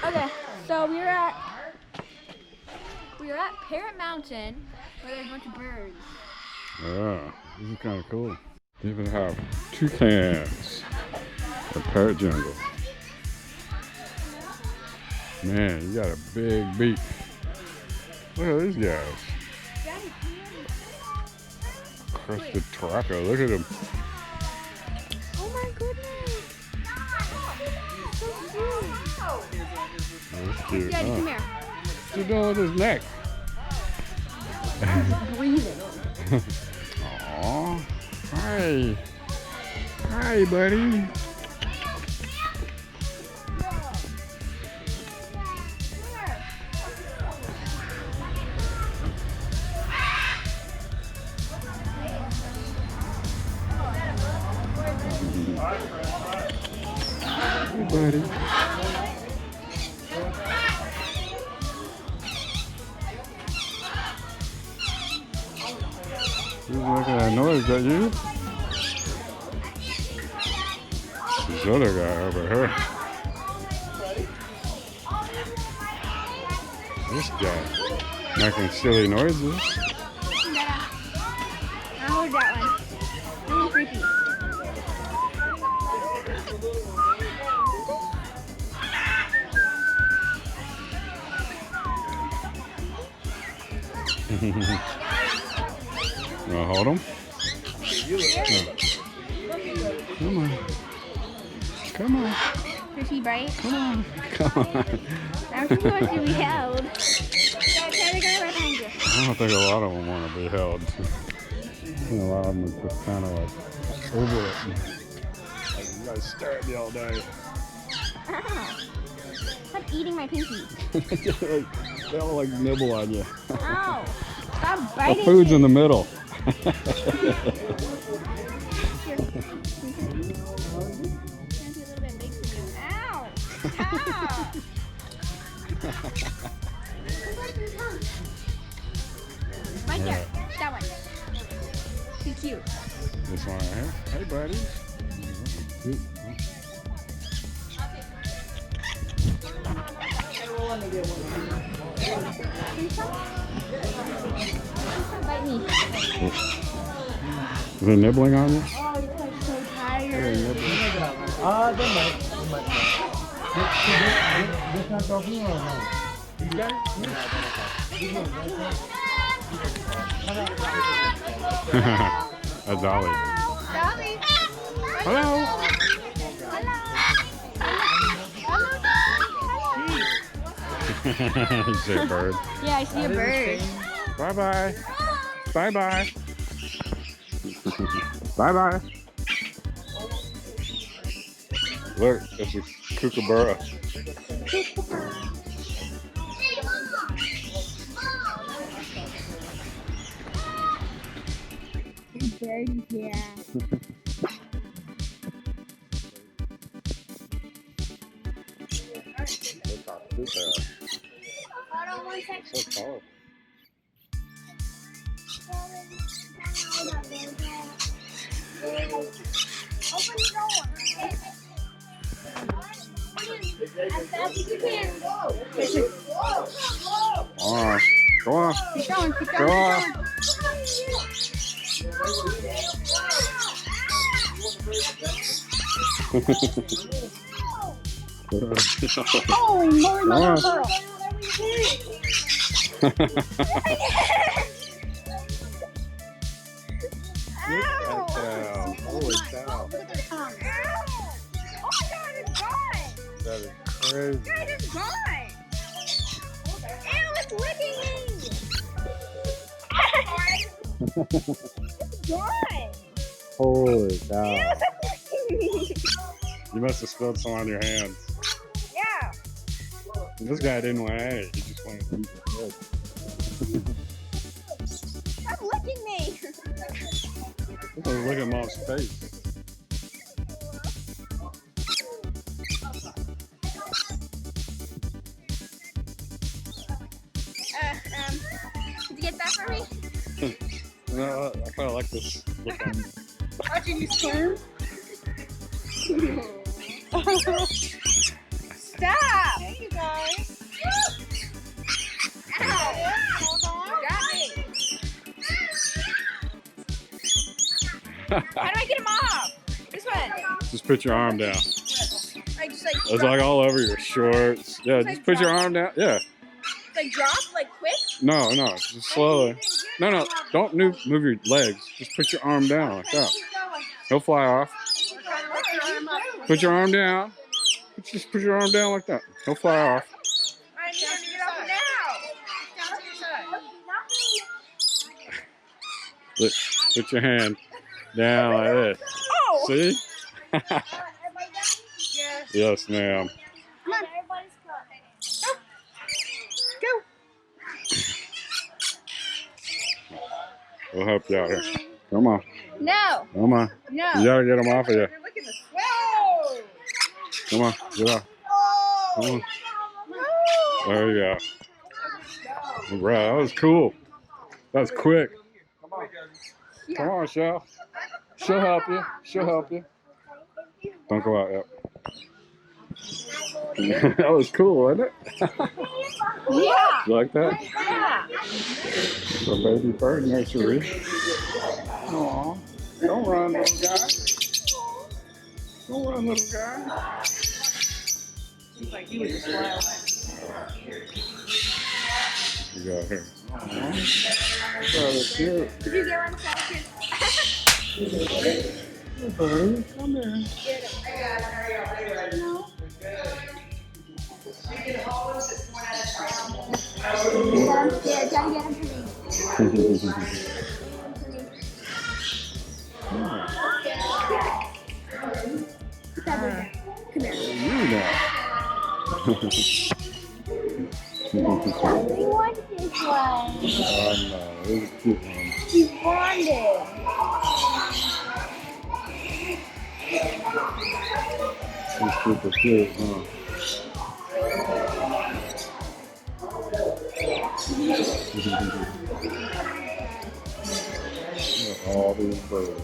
Okay, so we were at Parrot Mountain where there's a bunch of birds. Yeah, this is kind of cool. They even have toucans. The parrot jungle. Man, you got a big beak. Look at these guys. Crested Toraka, look at him. Oh my goodness. So cute. That's cute. Daddy, Huh? come here. What's he doing with his neck? Breathing. Aww. Hi. Hi, buddy. Hey, buddy. Who's making that noise? Is that you? This other guy over here. This guy making silly noises. Yeah. I heard that one. Really creepy. You wanna hold him? No. Come on. Come on. Is he bright? Come on. Come on. Now he wants to be held. Yeah, try the guy right behind you. I don't think a lot of them want to be held. I think a lot of them are just kind of like over it. Like, you guys stare at me all day. Ow. Stop eating my pinky. They all like nibble on you. Ow. Stop The biting food's me. in the middle. Ow. Stop. Right there. That one. Too cute. This one right here. Hey, buddy. Bite me. Is it nibbling on you? Oh, you're so tired. They might. Just not talking or no? That's Ollie. Dolly. Hello. You see a bird. Yeah, I see a bird. Bye-bye. Bye-bye. Bye-bye. Look, it's a kookaburra. Bird, yeah. So tall. Open the door. As fast as you can. On. Go on. Keep going, keep Go going, on. keep Holy moly, mother of pearl. Holy cow. Look at their tongue. Oh my god, it's gone. That is crazy. God, it's gone. Ew, it's licking me. It's gone. Holy Ew, cow. it's licking me. You must have spilled some on your hands. Yeah. This guy didn't want any. He just wanted to eat the head. Stop licking me. Look at Mom's face. Did you get that for me? No, I kind of like this look on you. Watching you squirm? Stop! There you go. How do I get him off? This one. Just put your arm down. I just like It's like all over your shorts. Yeah, just put your arm down. Yeah. like drop, like quick. No, just slowly. No, don't move your legs. Just put your arm down like that. He'll fly off. Put your arm down. Just put your arm down like that. He'll fly off. I need him to get off now. Down to your side. Look, put your hand down like this. Oh. See? Yes. Yes, ma'am. Come on, everybody's caught. Go. We'll help you out here. Come on. No. Come on. No. You gotta get him off of you. You're looking to swell. Come on. Get off. Come on. There you go. Bro, that was cool. That was quick. Come on, Shell. She'll help you. She'll help you. Don't go out yet. That was cool, wasn't it? Yeah. You like that? Yeah. The baby bird nursery. Aw. Don't run, little guy. Don't run, little guy. Seems like he was just wild. You got here. Aw. That's cute. Did you get one second? Hey, buddy, come here. No. Yeah, gotta get him for me. Come here. You know. We want this one. Oh, no. This is a cute one. We want it. He's super cute, huh? Look at all these birds.